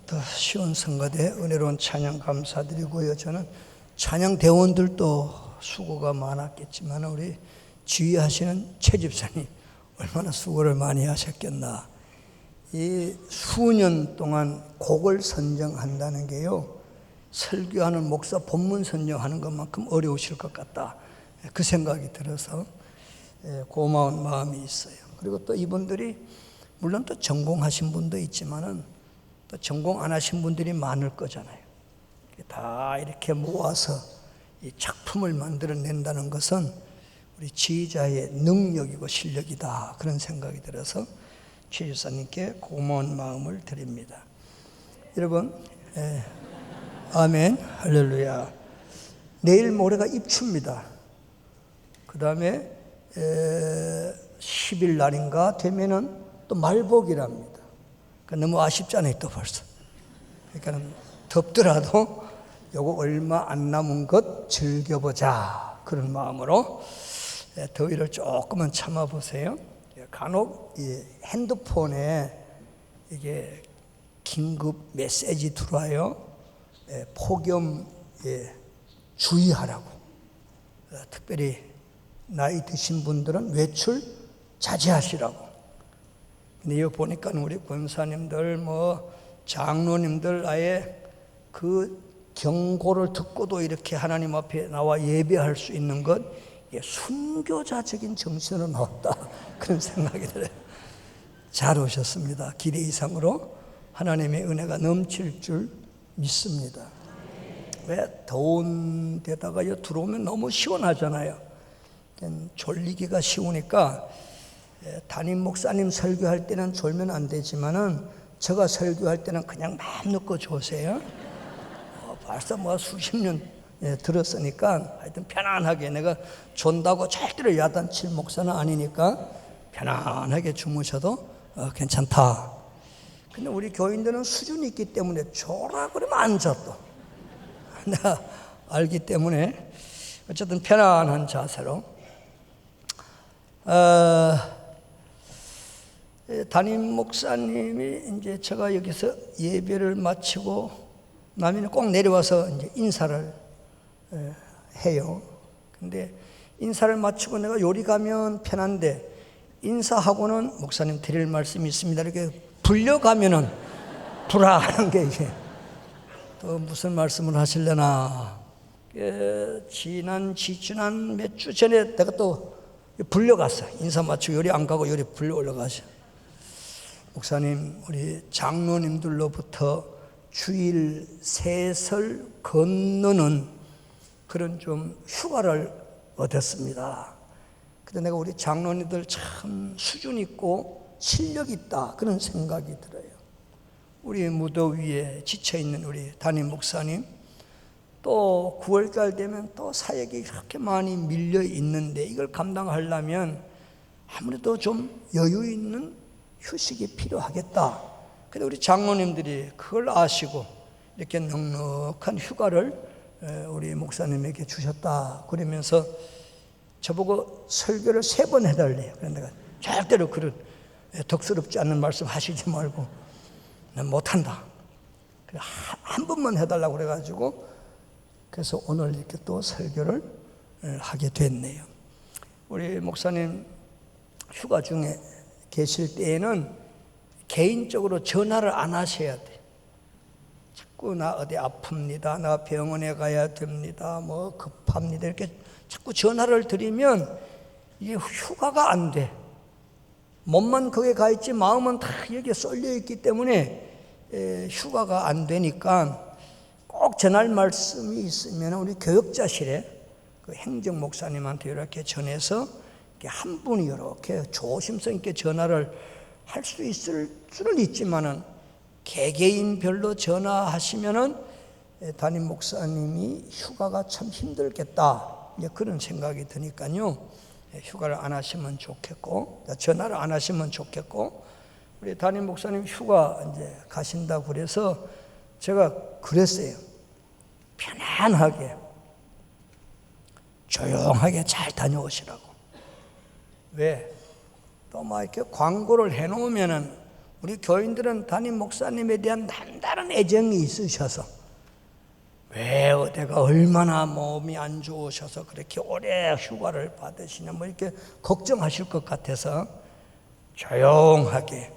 더 쉬운 성가대 은혜로운 찬양 감사드리고요. 저는 찬양 대원들도 수고가 많았겠지만 우리 지휘하시는 최 집사님 얼마나 수고를 많이 하셨겠나. 이 수년 동안 곡을 선정한다는 게요, 설교하는 목사 본문 선정하는 것만큼 어려우실 것 같다, 그 생각이 들어서 고마운 마음이 있어요. 그리고 또 이분들이 물론 또 전공하신 분도 있지만은 또 전공 안 하신 분들이 많을 거잖아요. 다 이렇게 모아서 이 작품을 만들어낸다는 것은 우리 지휘자의 능력이고 실력이다, 그런 생각이 들어서 최 집사님께 고마운 마음을 드립니다. 여러분, 아멘, 할렐루야. 내일 모레가 입추입니다. 그 다음에 10일 날인가 되면은 또 말복이랍니다. 그러니까 너무 아쉽잖아요, 또 벌써. 그러니까 덥더라도 요거 얼마 안 남은 것 즐겨보자, 그런 마음으로 더위를 조금은 참아보세요. 간혹 이 핸드폰에 이게 긴급 메시지 들어와요. 폭염 주의하라고. 특별히 나이 드신 분들은 외출 자제하시라고. 근데 여기 보니까 우리 권사님들, 장로님들 아예 그 경고를 듣고도 이렇게 하나님 앞에 나와 예배할 수 있는 것, 순교자적인 정신은 없다, 그런 생각이 들어요. 잘 오셨습니다. 기대 이상으로 하나님의 은혜가 넘칠 줄 믿습니다. 왜? 더운 데다가 들어오면 너무 시원하잖아요. 졸리기가 쉬우니까 담임 목사님 설교할 때는 졸면 안 되지만은 제가 설교할 때는 그냥 마음 놓고 조세요. 벌써 수십 년 들었으니까 하여튼 편안하게, 내가 존다고 절대로 야단칠 목사는 아니니까 편안하게 주무셔도 괜찮다. 근데 우리 교인들은 수준이 있기 때문에 졸아 그러면 안 자, 또 내가 알기 때문에 어쨌든 편안한 자세로. 담임 목사님이 이제 제가 여기서 예배를 마치고 나면 꼭 내려와서 이제 인사를 해요. 근데 인사를 마치고 내가 요리 가면 편한데 인사하고는 목사님 드릴 말씀이 있습니다, 이렇게 불려가면은 불안한 게, 이게 또 무슨 말씀을 하시려나. 지난 몇 주 전에 내가 또 불려갔어. 인사 마치고 요리 안 가고 요리 불려 올라가셔. 목사님, 우리 장로님들로부터 주일 세설 건너는 그런 좀 휴가를 얻었습니다. 근데 내가 우리 장로님들 참 수준 있고 실력 있다, 그런 생각이 들어요. 우리 무더위에 지쳐있는 우리 담임 목사님, 또 9월달 되면 또 사역이 그렇게 많이 밀려 있는데 이걸 감당하려면 아무래도 좀 여유 있는 휴식이 필요하겠다. 근데 우리 장로님들이 그걸 아시고 이렇게 넉넉한 휴가를 우리 목사님에게 주셨다, 그러면서 저보고 설교를 3번 해달래요. 그런데 내가 절대로 그런 덕스럽지 않은 말씀 하시지 말고, 난 못한다, 한 번만 해달라고 그래가지고, 그래서 오늘 이렇게 또 설교를 하게 됐네요. 우리 목사님 휴가 중에 계실 때에는 개인적으로 전화를 안 하셔야 돼. 자꾸 나 어디 아픕니다, 나 병원에 가야 됩니다, 급합니다, 이렇게 자꾸 전화를 드리면 이게 휴가가 안 돼. 몸만 거기에 가 있지 마음은 다 여기에 쏠려 있기 때문에 휴가가 안 되니까 꼭 전할 말씀이 있으면 우리 교역자실에 그 행정 목사님한테 이렇게 전해서 한 분이 이렇게 조심성 있게 전화를 할 수 있을 수는 있지만은 개개인별로 전화하시면은 담임 목사님이 휴가가 참 힘들겠다, 이제 그런 생각이 드니까요, 휴가를 안 하시면 좋겠고, 전화를 안 하시면 좋겠고, 우리 담임 목사님 휴가 이제 가신다고 그래서 제가 그랬어요. 편안하게 조용하게 잘 다녀오시라고. 왜? 또 이렇게 광고를 해놓으면은 우리 교인들은 담임 목사님에 대한 남다른 애정이 있으셔서, 왜 내가 얼마나 몸이 안 좋으셔서 그렇게 오래 휴가를 받으시냐 뭐 이렇게 걱정하실 것 같아서 조용하게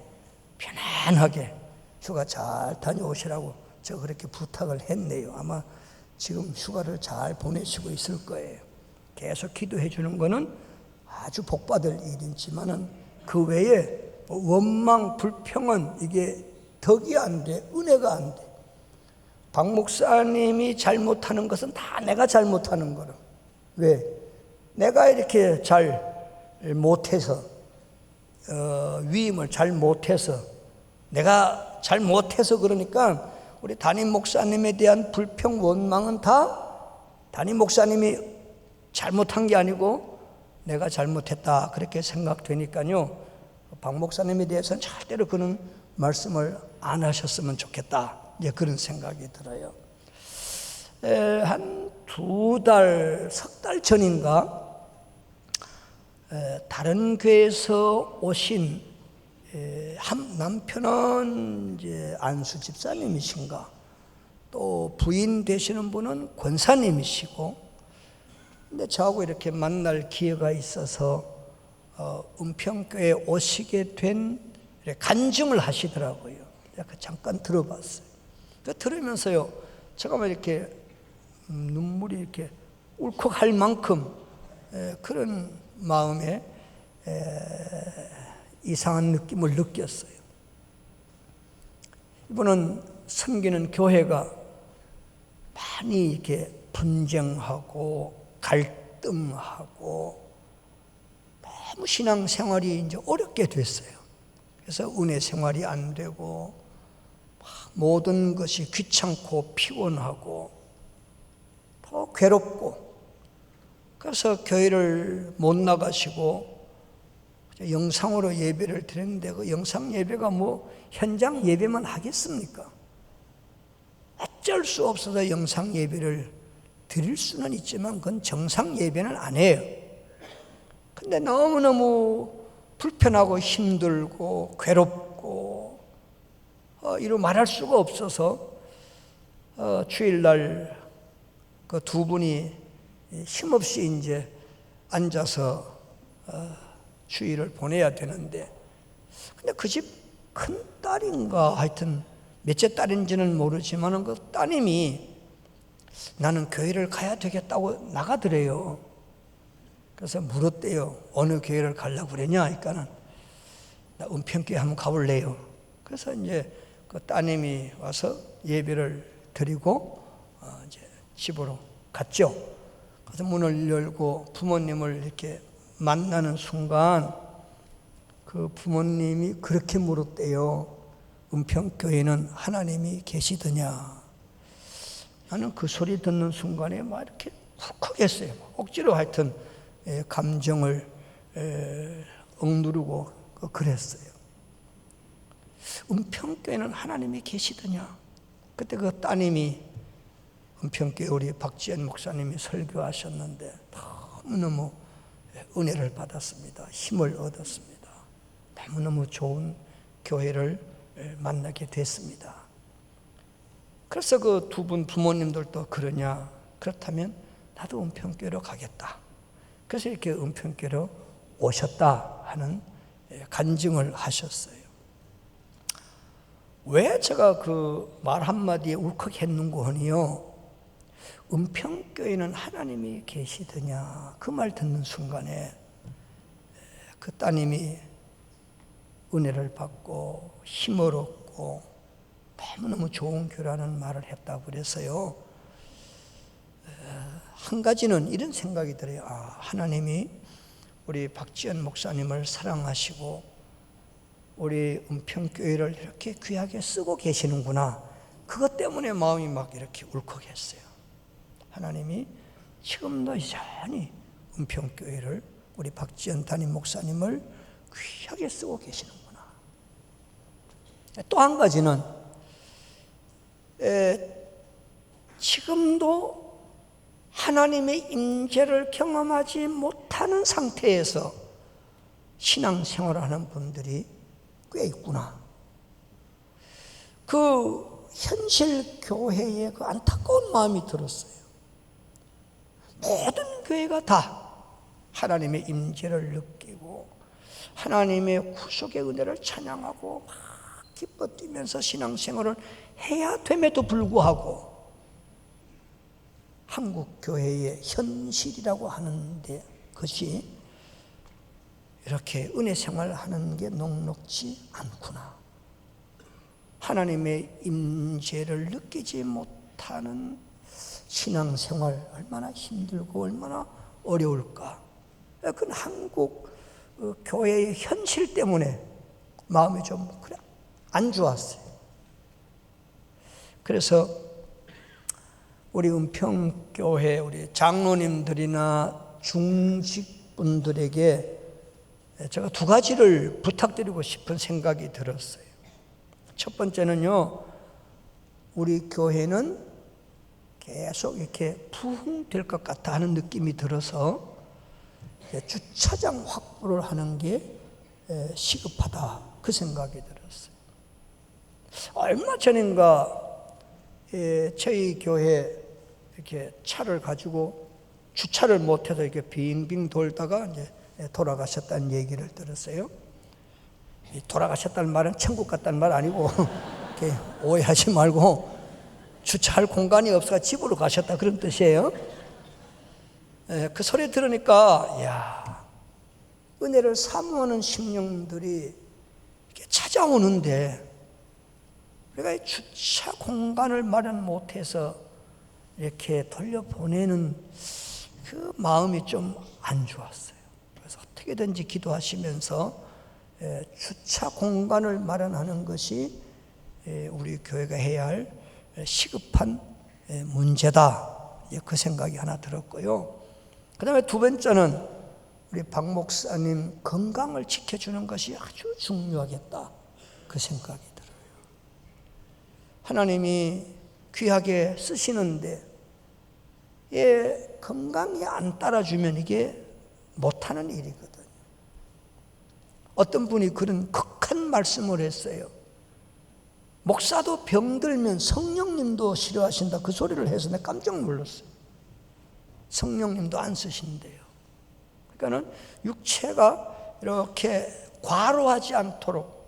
편안하게 휴가 잘 다녀오시라고 저 그렇게 부탁을 했네요. 아마 지금 휴가를 잘 보내시고 있을 거예요. 계속 기도해 주는 거는 아주 복받을 일이지만은 그 외에 원망, 불평은 이게 덕이 안 돼, 은혜가 안 돼. 박 목사님이 잘못하는 것은 다 내가 잘못하는 거라. 왜? 내가 이렇게 잘 못해서, 위임을 잘 못해서, 내가 잘 못해서 그러니까 우리 담임 목사님에 대한 불평, 원망은 다 담임 목사님이 잘못한 게 아니고 내가 잘못했다 그렇게 생각되니까요, 박 목사님에 대해서는 절대로 그런 말씀을 안 하셨으면 좋겠다, 이제 그런 생각이 들어요. 한 2달, 3달 전인가 다른 교회에서 오신 남편은 이제 안수 집사님이신가, 또 부인 되시는 분은 권사님이시고, 근데 저하고 이렇게 만날 기회가 있어서 은평교회에 오시게 된 간증을 하시더라고요. 제가 잠깐 들어봤어요. 들으면서요, 제가 이렇게 눈물이 이렇게 울컥할 만큼 그런 마음에 이상한 느낌을 느꼈어요. 이분은 섬기는 교회가 많이 이렇게 분쟁하고 갈등하고 너무 신앙생활이 이제 어렵게 됐어요. 그래서 은혜 생활이 안 되고 모든 것이 귀찮고 피곤하고 더 괴롭고, 그래서 교회를 못 나가시고 영상으로 예배를 드렸는데 그 영상 예배가 뭐 현장 예배만 하겠습니까? 어쩔 수 없어서 영상 예배를 드릴 수는 있지만 그건 정상 예배는 안 해요. 근데 너무너무 불편하고 힘들고 괴롭고 이루 말할 수가 없어서 주일날 그 2분이 힘없이 이제 앉아서 주일을 보내야 되는데, 근데 그 집 큰 딸인가 하여튼 몇째 딸인지는 모르지만 그 따님이 나는 교회를 가야 되겠다고 나가더래요. 그래서 물었대요. 어느 교회를 가려고 그러냐 하니까는 나 은평교회 한번 가볼래요. 그래서 이제 그 따님이 와서 예배를 드리고 이제 집으로 갔죠. 그래서 문을 열고 부모님을 이렇게 만나는 순간 그 부모님이 그렇게 물었대요. 은평교회는 하나님이 계시더냐? 나는 그 소리 듣는 순간에 막 이렇게 훅하겠어요. 억지로 하여튼 감정을 억누르고 그랬어요. 은평교회는 하나님이 계시더냐? 그때 그 따님이 은평교회 우리 박지연 목사님이 설교하셨는데 너무너무 은혜를 받았습니다. 힘을 얻었습니다. 너무너무 좋은 교회를 만나게 됐습니다. 그래서 그 2분 부모님들도 그러냐? 그렇다면 나도 은평교회로 가겠다. 그래서 이렇게 은평교회로 오셨다 하는 간증을 하셨어요. 왜 제가 그 말 한마디에 울컥했는고 하니요, 은평교회는 하나님이 계시더냐 그 말 듣는 순간에 그 따님이 은혜를 받고 힘을 얻고 너무너무 좋은 교회라는 말을 했다고 그래서요, 한 가지는 이런 생각이 들어요. 하나님이 우리 박지연 목사님을 사랑하시고 우리 은평교회를 이렇게 귀하게 쓰고 계시는구나. 그것 때문에 마음이 막 이렇게 울컥했어요. 하나님이 지금도 여전히 은평교회를 우리 박지연 담임 목사님을 귀하게 쓰고 계시는구나. 또 한 가지는 지금도 하나님의 임재를 경험하지 못하는 상태에서 신앙생활을 하는 분들이 꽤 있구나. 그 현실 교회에 그 안타까운 마음이 들었어요. 모든 교회가 다 하나님의 임재를 느끼고 하나님의 구속의 은혜를 찬양하고 막 기뻐 뛰면서 신앙생활을 해야 됨에도 불구하고 한국 교회의 현실이라고 하는데 그것이 이렇게 은혜 생활하는 게 녹록지 않구나. 하나님의 임재를 느끼지 못하는 신앙생활 얼마나 힘들고 얼마나 어려울까. 그건 한국 교회의 현실 때문에 마음이 좀 그래 안 좋았어요. 그래서 우리 은평교회 우리 장로님들이나 중직분들에게 제가 두 가지를 부탁드리고 싶은 생각이 들었어요. 첫 번째는요, 우리 교회는 계속 이렇게 부흥될 것 같아 하는 느낌이 들어서 주차장 확보를 하는 게 시급하다, 그 생각이 들었어요. 얼마 전인가 저희 교회 이렇게 차를 가지고 주차를 못해서 이렇게 빙빙 돌다가 이제 돌아가셨다는 얘기를 들었어요. 돌아가셨다는 말은 천국 갔다는 말 아니고 이렇게 오해하지 말고 주차할 공간이 없어서 집으로 가셨다 그런 뜻이에요. 그 소리 들으니까 야, 은혜를 사모하는 심령들이 이렇게 찾아오는데 우리가 주차 공간을 마련 못해서 이렇게 돌려보내는 그 마음이 좀 안 좋았어요. 그래서 어떻게든지 기도하시면서 주차 공간을 마련하는 것이 우리 교회가 해야 할 시급한 문제다. 그 생각이 하나 들었고요. 그 다음에 두 번째는 우리 박 목사님 건강을 지켜주는 것이 아주 중요하겠다. 그 생각이 들어요. 하나님이 귀하게 쓰시는데 건강이 안 따라주면 이게 못하는 일이거든요. 어떤 분이 그런 극한 말씀을 했어요. 목사도 병들면 성령님도 싫어하신다, 그 소리를 해서 내가 깜짝 놀랐어요. 성령님도 안 쓰신대요. 그러니까는 육체가 이렇게 과로하지 않도록,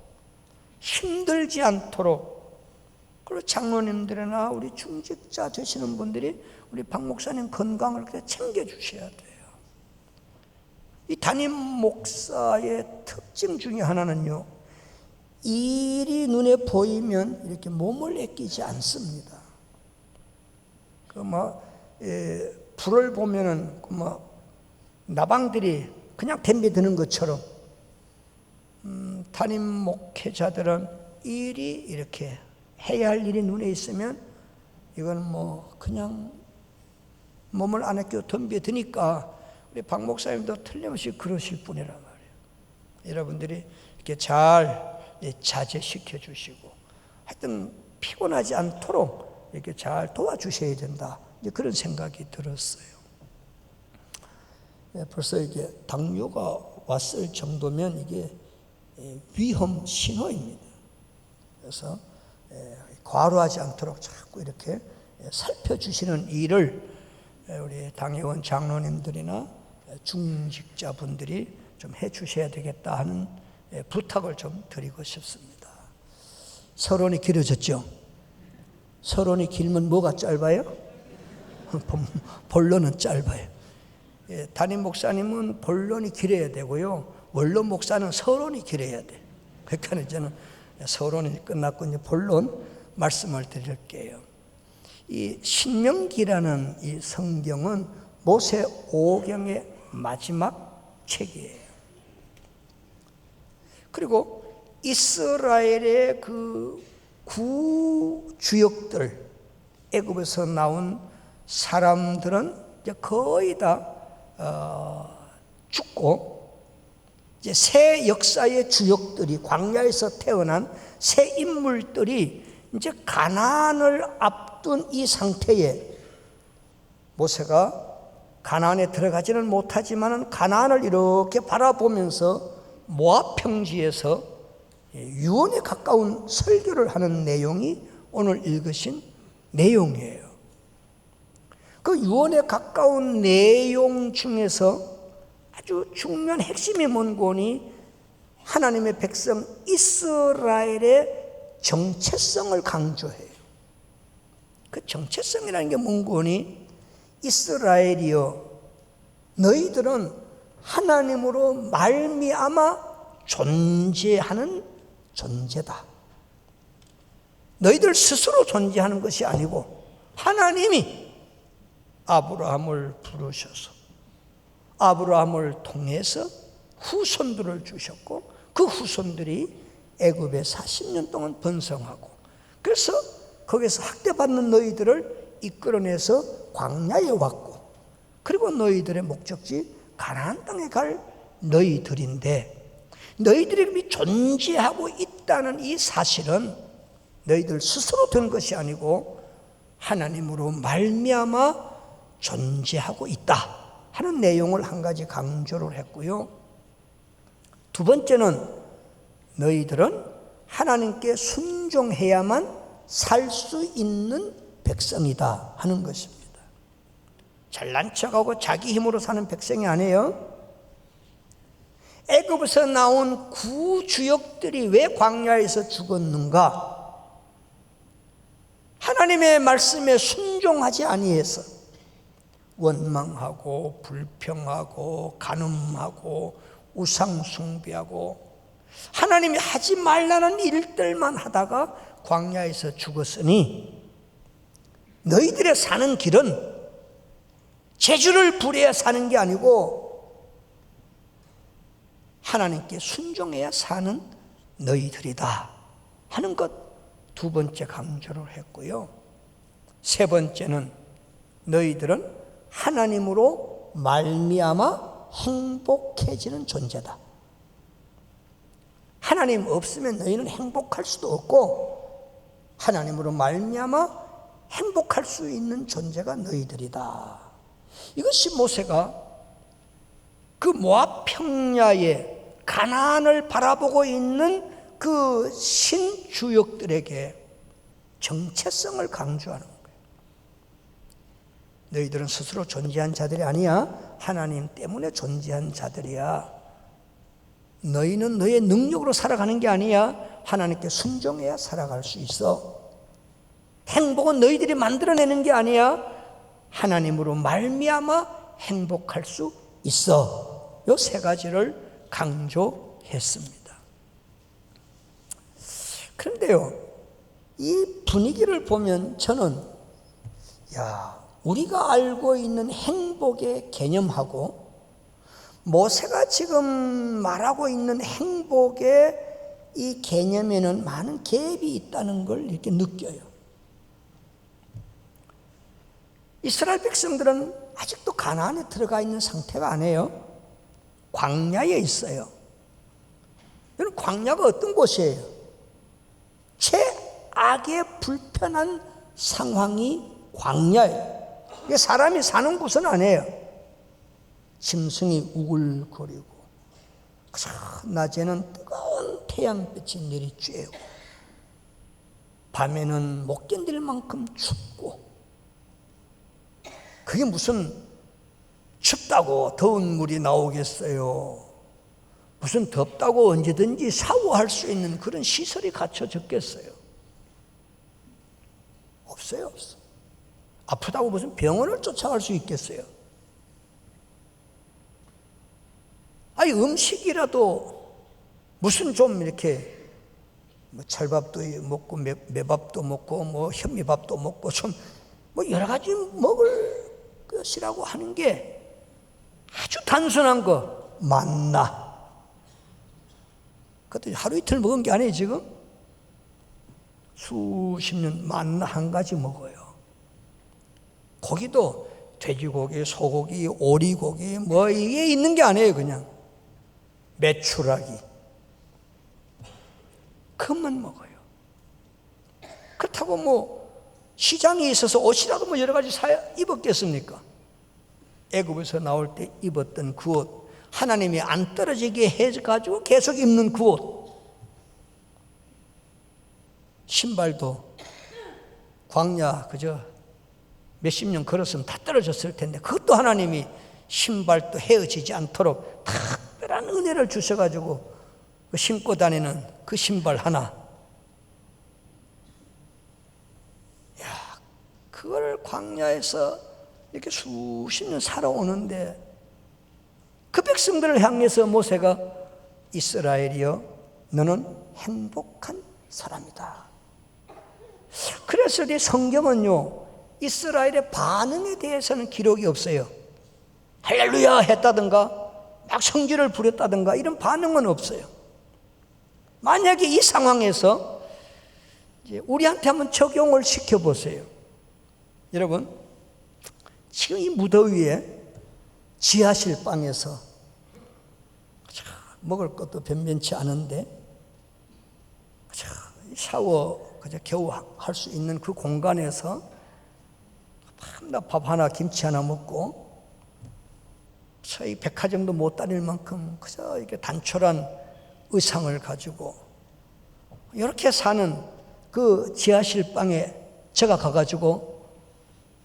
힘들지 않도록, 그리고 장로님들이나 우리 중직자 되시는 분들이 우리 박 목사님 건강을 챙겨주셔야 돼요. 이 담임 목사의 특징 중에 하나는요, 일이 눈에 보이면 이렇게 몸을 아끼지 않습니다. 불을 보면은 나방들이 그냥 덤벼드는 것처럼 담임 목회자들은 일이 이렇게 해야 할 일이 눈에 있으면 이건 그냥 몸을 안 아끼고 덤벼드니까 우리 박 목사님도 틀림없이 그러실 분이란 말이에요. 여러분들이 이렇게 잘 자제시켜 주시고 하여튼 피곤하지 않도록 이렇게 잘 도와주셔야 된다. 그런 생각이 들었어요. 벌써 이게 당뇨가 왔을 정도면 이게 위험 신호입니다. 그래서 과로하지 않도록 자꾸 이렇게 살펴주시는 일을 우리 당회원 장로님들이나 중직자분들이 좀 해주셔야 되겠다 하는 부탁을 좀 드리고 싶습니다. 서론이 길어졌죠? 서론이 길면 뭐가 짧아요? 본론은 짧아요. 담임 목사님은 본론이 길어야 되고요, 원론 목사는 서론이 길어야 돼. 그러니까 저는 서론이 끝났고 이제 본론 말씀을 드릴게요. 이 신명기라는 이 성경은 모세 오경의 마지막 책이에요. 그리고 이스라엘의 그 구주역들, 애굽에서 나온 사람들은 이제 거의 다 죽고, 이제 새 역사의 주역들이, 광야에서 태어난 새 인물들이 이제 가나안을 앞둔 이 상태에 모세가 가나안에 들어가지는 못하지만 가나안을 이렇게 바라보면서 모압 평지에서 유언에 가까운 설교를 하는 내용이 오늘 읽으신 내용이에요. 그 유언에 가까운 내용 중에서 아주 중요한 핵심이 뭔고니 하나님의 백성 이스라엘의 정체성을 강조해요. 그 정체성이라는 게 뭔고니 이스라엘이여 너희들은 하나님으로 말미암아 존재하는 존재다. 너희들 스스로 존재하는 것이 아니고 하나님이 아브라함을 부르셔서 아브라함을 통해서 후손들을 주셨고 그 후손들이 애굽에 40년 동안 번성하고 그래서 거기서 학대받는 너희들을 이끌어내서 광야에 왔고 그리고 너희들의 목적지 가나안 땅에 갈 너희들인데 너희들이 존재하고 있다는 이 사실은 너희들 스스로 된 것이 아니고 하나님으로 말미암아 존재하고 있다 하는 내용을 한 가지 강조를 했고요. 두 번째는 너희들은 하나님께 순종해야만 살 수 있는 백성이다 하는 것입니다. 잘난 척하고 자기 힘으로 사는 백성이 아니에요. 애굽에서 나온 구주역들이 왜 광야에서 죽었는가? 하나님의 말씀에 순종하지 아니해서 원망하고 불평하고 간음하고 우상 숭배하고 하나님이 하지 말라는 일들만 하다가 광야에서 죽었으니 너희들의 사는 길은 재주를 부려야 사는 게 아니고 하나님께 순종해야 사는 너희들이다 하는 것 두 번째 강조를 했고요. 세 번째는 너희들은 하나님으로 말미암아 행복해지는 존재다. 하나님 없으면 너희는 행복할 수도 없고 하나님으로 말미암아 행복할 수 있는 존재가 너희들이다. 이것이 모세가 그 모압 평야에 가나안을 바라보고 있는 그 신주역들에게 정체성을 강조하는 거예요. 너희들은 스스로 존재한 자들이 아니야. 하나님 때문에 존재한 자들이야. 너희는 너의 능력으로 살아가는 게 아니야. 하나님께 순종해야 살아갈 수 있어. 행복은 너희들이 만들어내는 게 아니야. 하나님으로 말미암아 행복할 수 있어. 이 세 가지를 강조했습니다. 그런데요, 이 분위기를 보면 저는 우리가 알고 있는 행복의 개념하고 모세가 지금 말하고 있는 행복의 이 개념에는 많은 갭이 있다는 걸 이렇게 느껴요. 이스라엘 백성들은 아직도 가나안에 들어가 있는 상태가 아니에요. 광야에 있어요. 여러분, 광야가 어떤 곳이에요? 최악의 불편한 상황이 광야예요. 이게 사람이 사는 곳은 아니에요. 짐승이 우글거리고 낮에는 뜨거운 태양빛이 내리쬐고 밤에는 못 견딜 만큼 춥고 그게 무슨 춥다고 더운 물이 나오겠어요. 무슨 덥다고 언제든지 샤워할 수 있는 그런 시설이 갖춰졌겠어요? 없어요, 없어. 아프다고 무슨 병원을 쫓아갈 수 있겠어요? 아니, 음식이라도 무슨 좀 이렇게 찰밥도 먹고 매밥도 먹고 현미밥도 먹고 좀 여러 가지 먹을 것이라고 하는 게 아주 단순한 거, 만나. 그것도 하루 이틀 먹은 게 아니에요, 지금. 수십 년 만나 한 가지 먹어요. 고기도 돼지고기, 소고기, 오리고기 이게 있는 게 아니에요, 그냥. 메추라기. 그것만 먹어요. 그렇다고 시장에 있어서 옷이라도 여러 가지 입었겠습니까? 애굽에서 나올 때 입었던 그 옷, 하나님이 안 떨어지게 해가지고 계속 입는 그 옷, 신발도 광야 그저 몇십 년 걸었으면 다 떨어졌을 텐데 그것도 하나님이 신발도 헤어지지 않도록 특별한 은혜를 주셔가지고 그 신고 다니는 그 신발 하나, 그걸 광야에서 이렇게 수십 년 살아오는데 그 백성들을 향해서 모세가 이스라엘이여 너는 행복한 사람이다. 그래서 이 성경은요 이스라엘의 반응에 대해서는 기록이 없어요. 할렐루야 했다든가 막 성지를 부렸다든가 이런 반응은 없어요. 만약에 이 상황에서 이제 우리한테 한번 적용을 시켜보세요. 여러분 지금 이 무더위에 지하실 방에서 먹을 것도 변변치 않은데 샤워 그저 겨우 할 수 있는 그 공간에서 밥 하나 김치 하나 먹고 저희 백화점도 못 다닐 만큼 그저 이렇게 단촐한 의상을 가지고 이렇게 사는 그 지하실 방에 제가 가가지고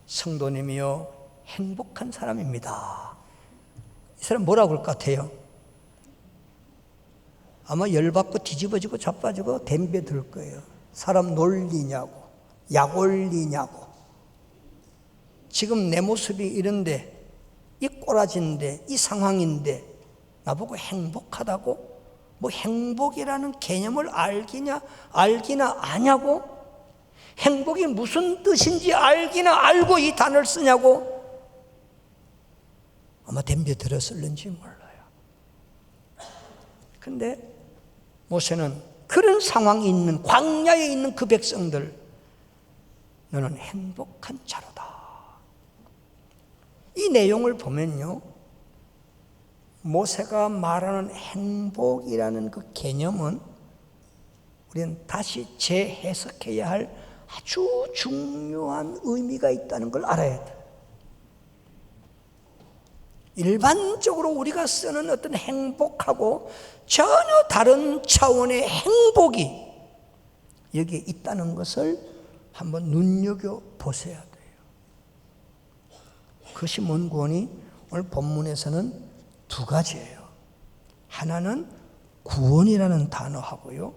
성도님이요 행복한 사람입니다. 이 사람 뭐라고 할 것 같아요? 아마 열받고 뒤집어지고 자빠지고 덤벼들 거예요. 사람 놀리냐고, 약 올리냐고. 지금 내 모습이 이런데, 이 꼬라진데, 이 상황인데 나보고 행복하다고? 뭐 행복이라는 개념을 알기나 아냐고? 행복이 무슨 뜻인지 알기나 알고 이 단어를 쓰냐고? 아마 덤벼들었을는지 몰라요. 근데 모세는 그런 상황이 있는 광야에 있는 그 백성들 너는 행복한 자로다. 이 내용을 보면요 모세가 말하는 행복이라는 그 개념은 우리는 다시 재해석해야 할 아주 중요한 의미가 있다는 걸 알아야 돼요. 일반적으로 우리가 쓰는 어떤 행복하고 전혀 다른 차원의 행복이 여기에 있다는 것을 한번 눈여겨보셔야 돼요. 그 시몬 구원이 오늘 본문에서는 두 가지예요. 하나는 구원이라는 단어하고요,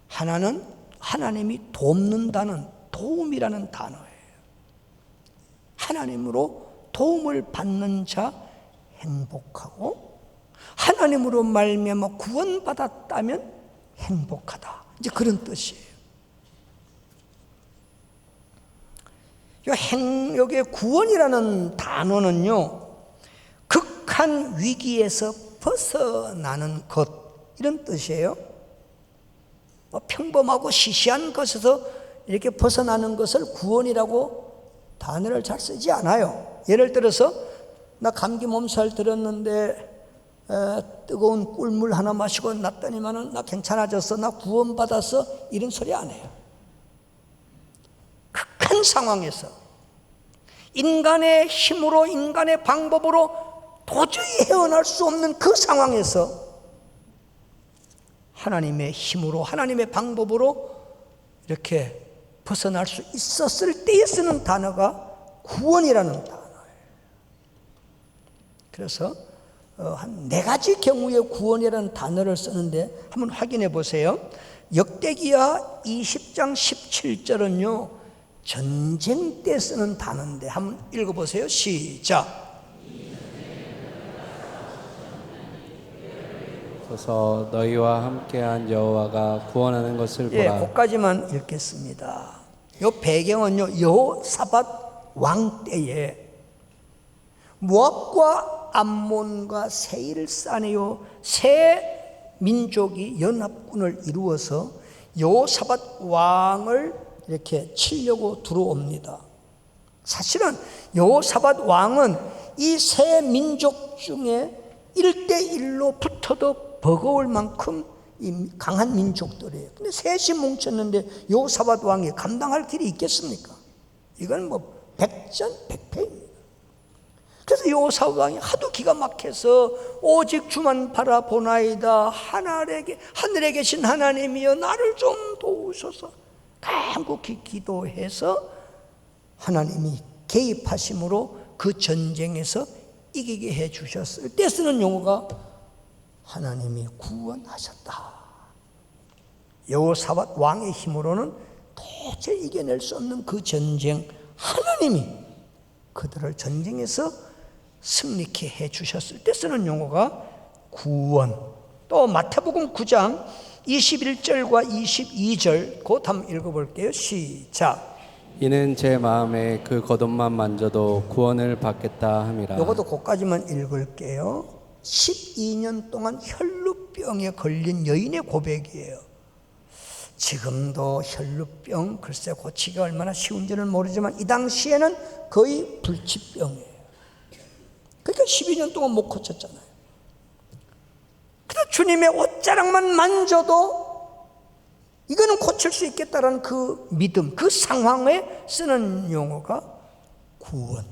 하나는 하나님이 돕는다는 도움이라는 단어예요. 하나님으로 도움을 받는 자 행복하고 하나님으로 말미암아 구원받았다면 행복하다. 이제 그런 뜻이에요. 여기에 구원이라는 단어는요 극한 위기에서 벗어나는 것 이런 뜻이에요. 평범하고 시시한 것에서 이렇게 벗어나는 것을 구원이라고 단어를 잘 쓰지 않아요. 예를 들어서 나 감기 몸살 들었는데 뜨거운 꿀물 하나 마시고 났더니만은 나 괜찮아졌어, 나 구원받았어, 이런 소리 안 해요. 극한 상황에서 인간의 힘으로 인간의 방법으로 도저히 헤어날 수 없는 그 상황에서 하나님의 힘으로 하나님의 방법으로 이렇게 벗어날 수 있었을 때에 쓰는 단어가 구원이라는 단어예요. 그래서 한 네 가지 경우의 구원이라는 단어를 쓰는데 한번 확인해 보세요. 역대기야 20장 17절은요 전쟁 때 쓰는 단어인데 한번 읽어보세요. 시작. 서서 너희와 함께한 여호와가 구원하는 것을 보라. 거기까지만 읽겠습니다. 이 배경은요 여호사밧 왕 때에 모압과 암몬과 세일산에요 세 민족이 연합군을 이루어서 여호사밧 왕을 이렇게 치려고 들어옵니다. 사실은 여호사밧 왕은 이 세 민족 중에 1대1로 붙어도 버거울 만큼 이 강한 민족들이에요. 근데 셋이 뭉쳤는데 여호사밧 왕이 감당할 길이 있겠습니까? 이건 뭐 백전백패입니다. 그래서 여호사밧 왕이 하도 기가 막혀서 오직 주만 바라보나이다. 하늘에 계신 하나님이여 나를 좀 도우소서. 간곡히 기도해서 하나님이 개입하심으로 그 전쟁에서 이기게 해 주셨을 때 쓰는 용어가 하나님이 구원하셨다. 여호사밧 왕의 힘으로는 도저히 이겨낼 수 없는 그 전쟁, 하나님이 그들을 전쟁에서 승리케 해 주셨을 때 쓰는 용어가 구원. 또 마태복음 9장 21절과 22절 곧 한번 읽어볼게요. 시작. 이는 제 마음에 그 겉옷만 만져도 구원을 받겠다 함이라. 이것도 그까지만 읽을게요. 12년 동안 혈루병에 걸린 여인의 고백이에요. 지금도 혈루병 글쎄 고치기가 얼마나 쉬운지는 모르지만 이 당시에는 거의 불치병이에요. 그러니까 12년 동안 못 고쳤잖아요. 그래서 주님의 옷자락만 만져도 이거는 고칠 수 있겠다라는 그 믿음, 그 상황에 쓰는 용어가 구원.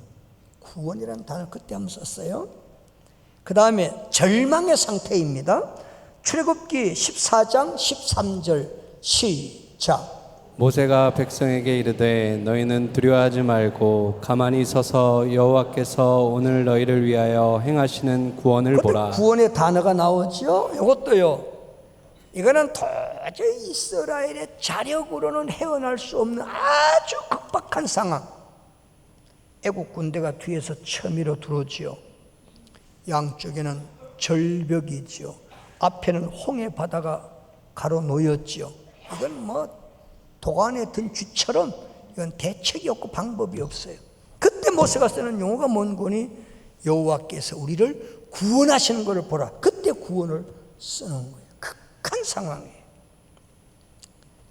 구원이라는 단어를 그때 한번 썼어요. 그 다음에 절망의 상태입니다. 출애굽기 14장 13절 시작. 모세가 백성에게 이르되 너희는 두려워하지 말고 가만히 서서 여호와께서 오늘 너희를 위하여 행하시는 구원을 보라. 구원의 단어가 나오죠. 이것도요. 이거는 도저히 이스라엘의 자력으로는 헤어날 수 없는 아주 급박한 상황. 애국 군대가 뒤에서 쳐밀어 들어오지요. 양쪽에는 절벽이지요. 앞에는 홍해 바다가 가로놓였지요. 이건 뭐 도간에 든 쥐처럼 이건 대책이 없고 방법이 없어요. 그때 모세가 쓰는 용어가 뭔 거니? 여호와께서 우리를 구원하시는 것을 보라. 그때 구원을 쓰는 거예요. 극한 상황이에요.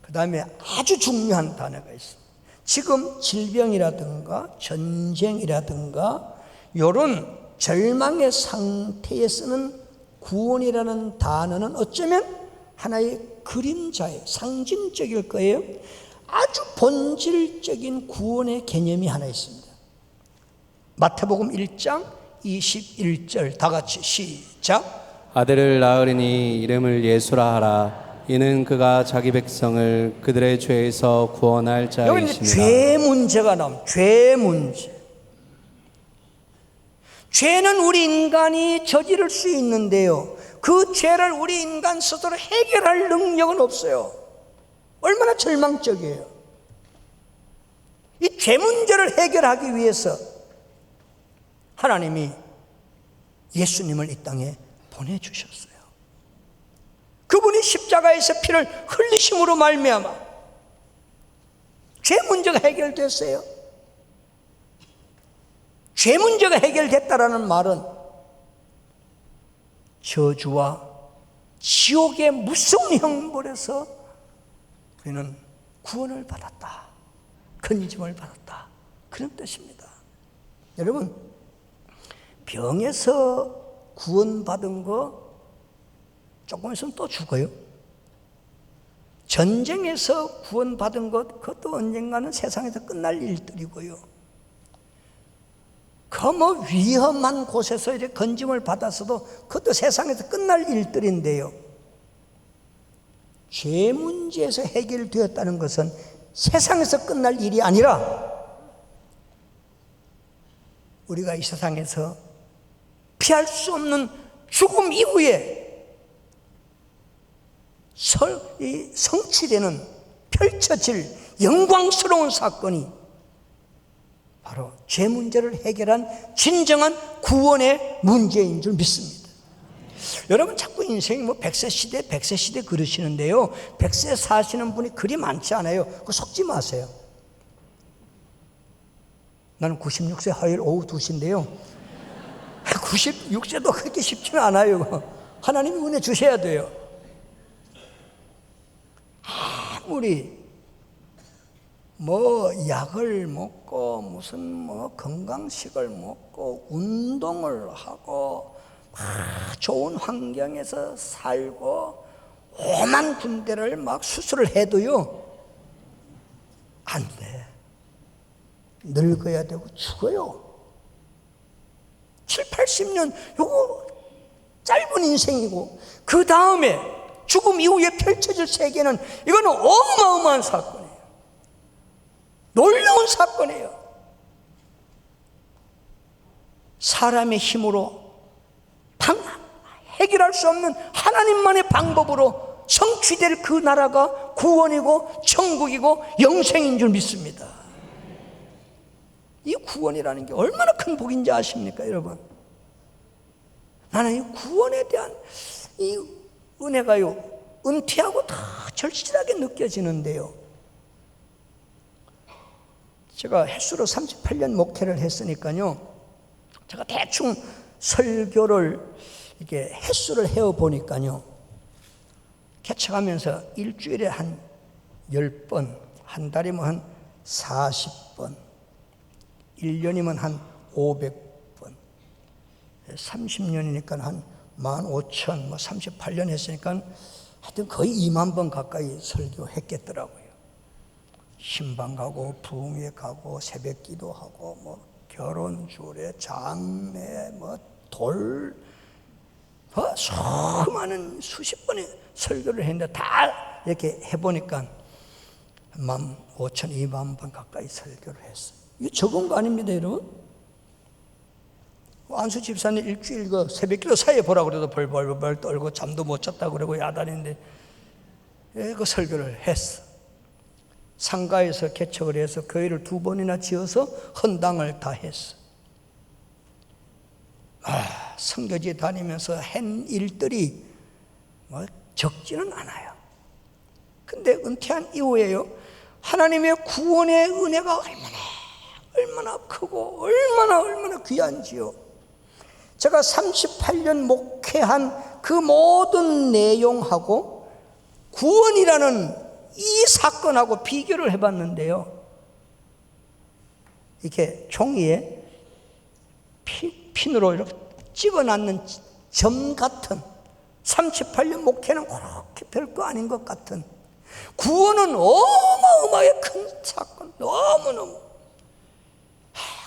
그 다음에 아주 중요한 단어가 있습니다. 지금 질병이라든가 전쟁이라든가 이런 절망의 상태에 쓰는 구원이라는 단어는 어쩌면 하나의 그림자예요. 상징적일 거예요. 아주 본질적인 구원의 개념이 하나 있습니다. 마태복음 1장 21절 다 같이 시작. 아들을 낳으리니 이름을 예수라 하라. 이는 그가 자기 백성을 그들의 죄에서 구원할 여기 자이심이라. 이제 죄 문제가 나옵니다. 죄 문제. 죄는 우리 인간이 저지를 수 있는데요, 그 죄를 우리 인간 스스로 해결할 능력은 없어요. 얼마나 절망적이에요. 이 죄 문제를 해결하기 위해서 하나님이 예수님을 이 땅에 보내주셨어요. 그분이 십자가에서 피를 흘리심으로 말미암아 죄 문제가 해결됐어요. 죄 문제가 해결됐다라는 말은 저주와 지옥의 무서운 형벌에서 우리는 구원을 받았다, 건짐을 받았다, 그런 뜻입니다. 여러분, 병에서 구원받은 거 조금 있으면 또 죽어요. 전쟁에서 구원받은 것, 그것도 언젠가는 세상에서 끝날 일들이고요. 그 뭐 위험한 곳에서 이렇게 건짐을 받았어도 그것도 세상에서 끝날 일들인데요, 죄 문제에서 해결되었다는 것은 세상에서 끝날 일이 아니라 우리가 이 세상에서 피할 수 없는 죽음 이후에 성취되는, 펼쳐질 영광스러운 사건이 바로 죄 문제를 해결한 진정한 구원의 문제인 줄 믿습니다. 여러분, 자꾸 인생이 뭐 100세 시대 그러시는데요, 100세 사시는 분이 그리 많지 않아요. 그거 속지 마세요. 나는 96세 화요일 오후 2시인데요 96세도 그렇게 쉽지는 않아요. 하나님이 은혜 주셔야 돼요. 아무리 뭐 약을 먹고 무슨 뭐 건강식을 먹고 운동을 하고 좋은 환경에서 살고 오만 군데를 막 수술을 해도요, 안 돼. 늙어야 되고 죽어요. 7, 80년 요거 짧은 인생이고, 그 다음에 죽음 이후에 펼쳐질 세계는 이거는 어마어마한 사건이에요. 놀라운 사건이에요. 사람의 힘으로 해결할 수 없는 하나님만의 방법으로 성취될 그 나라가 구원이고 천국이고 영생인 줄 믿습니다. 이 구원이라는 게 얼마나 큰 복인지 아십니까, 여러분? 나는 이 구원에 대한 이 은혜가요, 은퇴하고 다 절실하게 느껴지는데요. 제가 햇수로 38년 목회를 했으니까요, 제가 대충 설교를 이렇게 햇수를 해어 보니까요, 개척하면서 일주일에 한 10번, 한 달이면 한 40번, 1년이면 한 500번, 30년이니까 한 15,000, 38년 했으니까 하여튼 거의 2만 번 가까이 설교했겠더라고요. 신방 가고 부흥회 가고 새벽 기도하고 뭐 결혼 주례 장례 뭐 돌 수많은 수십 번의 설교를 했는데 다 이렇게 해보니까 15,000, 2만 번 가까이 설교를 했어요. 이거 적은 거 아닙니다, 여러분? 안수 집사님 일주일 그 새벽 기도 사이에 보라고 그래도 벌벌벌 떨고 잠도 못 잤다고 그러고 야단인데 그 설교를 했어. 상가에서 개척을 해서 교회를 2번이나 지어서 헌당을 다 했어. 선교지에 다니면서 한 일들이 뭐 적지는 않아요. 근데 은퇴한 이후에요, 하나님의 구원의 은혜가 얼마나 크고 얼마나 귀한지요. 제가 38년 목회한 그 모든 내용하고 구원이라는 이 사건하고 비교를 해봤는데요, 이렇게 종이에 핀으로 이렇게 찍어놨는 점 같은 38년 목회는 그렇게 별거 아닌 것 같은 구원은 어마어마하게 큰 사건, 너무너무.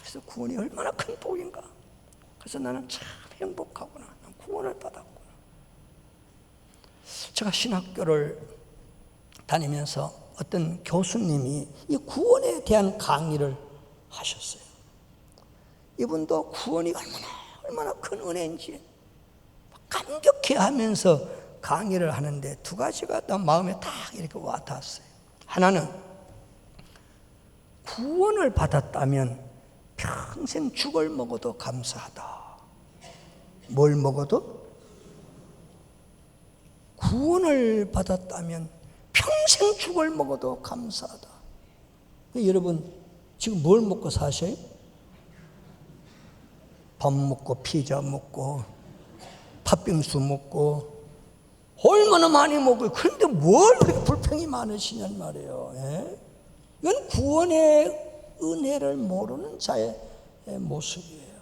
그래서 구원이 얼마나 큰 복인가. 그래서 나는 참 행복하구나. 난 구원을 받았구나. 제가 신학교를 다니면서 어떤 교수님이 이 구원에 대한 강의를 하셨어요. 이분도 구원이 얼마나 큰 은혜인지 감격해 하면서 강의를 하는데 2가지가 나 마음에 딱 이렇게 와닿았어요. 하나는 구원을 받았다면 평생 죽을 먹어도 감사하다. 뭘 먹어도? 구원을 받았다면 평생 죽을 먹어도 감사하다. 여러분 지금 뭘 먹고 사셔요? 밥 먹고 피자 먹고 팥빙수 먹고 얼마나 많이 먹어요. 그런데 뭘 그렇게 불평이 많으시냔 말이에요. 예? 이건 구원의 은혜를 모르는 자의 모습이에요.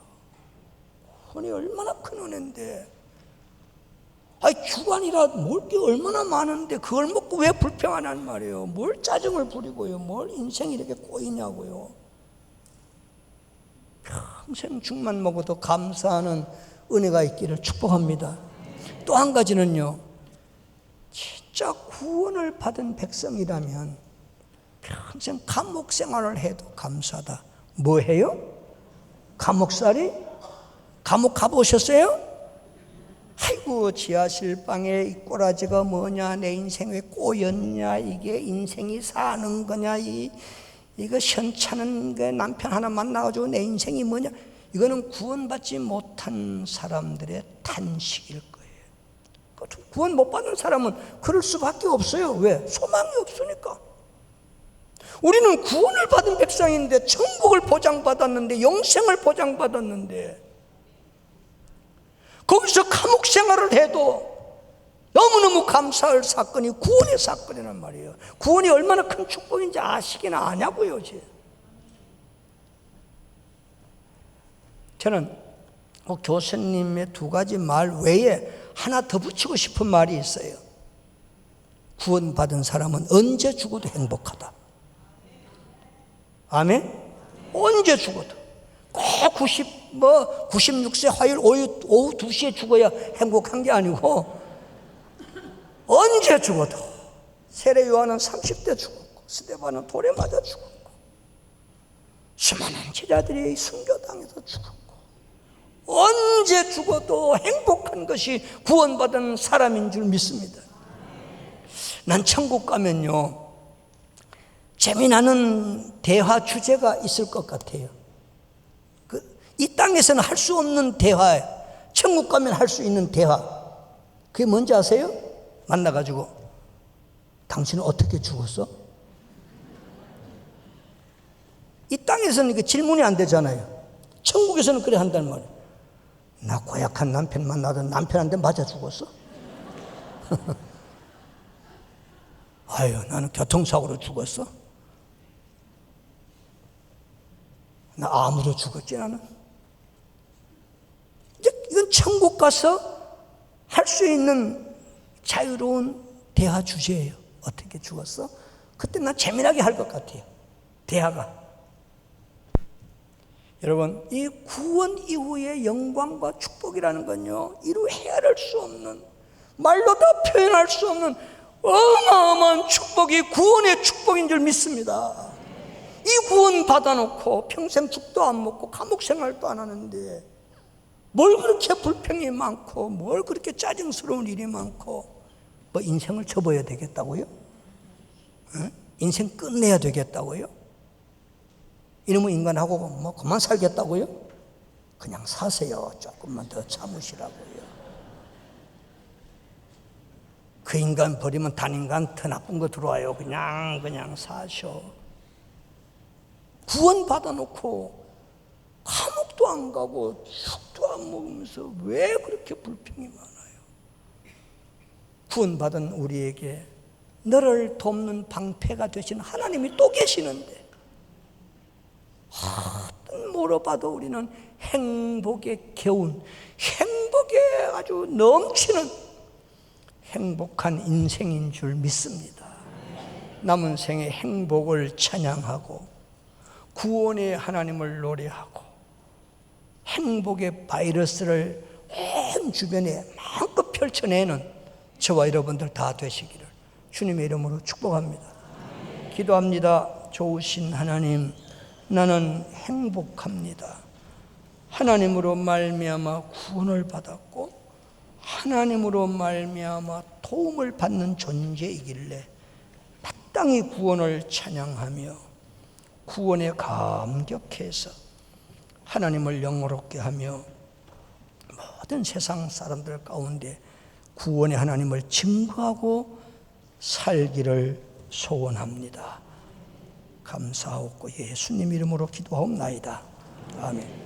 구원이 얼마나 큰 은혜인데, 주간이라 먹을 게 얼마나 많은데 그걸 먹고 왜 불평하냔 말이에요. 뭘 짜증을 부리고요, 뭘 인생이 이렇게 꼬이냐고요. 평생 죽만 먹어도 감사하는 은혜가 있기를 축복합니다. 또 한 가지는요, 진짜 구원을 받은 백성이라면 평생 감옥 생활을 해도 감사하다. 뭐 해요? 감옥살이? 감옥 가보셨어요? 아이고, 지하실방에 이 꼬라지가 뭐냐, 내 인생 왜 꼬였냐, 이게 인생이 사는 거냐, 이거 현찮은 게 남편 하나 만나가지고 내 인생이 뭐냐. 이거는 구원받지 못한 사람들의 탄식일 거예요. 구원 못 받는 사람은 그럴 수밖에 없어요. 왜? 소망이 없으니까. 우리는 구원을 받은 백성인데, 천국을 보장받았는데, 영생을 보장받았는데, 거기서 감옥 생활을 해도 너무너무 감사할 사건이 구원의 사건이란 말이에요. 구원이 얼마나 큰 축복인지 아시기나 아냐고요. 저는 교수님의 2가지 말 외에 하나 더 붙이고 싶은 말이 있어요. 구원받은 사람은 언제 죽어도 행복하다. 아멘? 언제 죽어도. 꼭 96세 화요일 오후 2시에 죽어야 행복한 게 아니고 언제 죽어도. 세례 요한은 30대 죽었고 스데반은 돌에 맞아 죽었고 수많은 제자들이 순교당해서 죽었고, 언제 죽어도 행복한 것이 구원받은 사람인 줄 믿습니다. 난 천국 가면요, 재미나는 대화 주제가 있을 것 같아요. 이 땅에서는 할 수 없는 대화, 천국 가면 할 수 있는 대화. 그게 뭔지 아세요? 만나가지고, 당신은 어떻게 죽었어? 이 땅에서는 그 질문이 안 되잖아요. 천국에서는 그래 한단 말이에요. 나 고약한 남편 만나도 남편한테 맞아 죽었어? 아유, 나는 교통사고로 죽었어? 나 암으로 죽었지, 나는? 이건 천국 가서 할 수 있는 자유로운 대화 주제예요. 어떻게 죽었어? 그때 난 재미나게 할 것 같아요, 대화가. 여러분, 이 구원 이후의 영광과 축복이라는 건요, 이루 헤아릴 수 없는, 말로 다 표현할 수 없는 어마어마한 축복이 구원의 축복인 줄 믿습니다. 이 구원 받아놓고 평생 죽도 안 먹고 감옥 생활도 안 하는데 뭘 그렇게 불평이 많고, 뭘 그렇게 짜증스러운 일이 많고, 뭐 인생을 접어야 되겠다고요? 인생 끝내야 되겠다고요? 이놈의 인간하고 뭐 그만 살겠다고요? 그냥 사세요. 조금만 더 참으시라고요. 그 인간 버리면 단 인간 더 나쁜 거 들어와요. 그냥 사셔. 구원 받아놓고 감옥도 안 가고 죽도 안 먹으면서 왜 그렇게 불평이 많아요? 구원 받은 우리에게 너를 돕는 방패가 되신 하나님이 또 계시는데, 어떤 물어봐도 우리는 행복의 개운, 행복에 아주 넘치는 행복한 인생인 줄 믿습니다. 남은 생에 행복을 찬양하고 구원의 하나님을 노래하고 행복의 바이러스를 온 주변에 마음껏 펼쳐내는 저와 여러분들 다 되시기를 주님의 이름으로 축복합니다. 기도합니다. 좋으신 하나님, 나는 행복합니다. 하나님으로 말미암아 구원을 받았고 하나님으로 말미암아 도움을 받는 존재이길래 마땅히 구원을 찬양하며 구원에 감격해서 하나님을 영화롭게 하며 모든 세상 사람들 가운데 구원의 하나님을 증거하고 살기를 소원합니다. 감사하고 예수님 이름으로 기도하옵나이다. 아멘.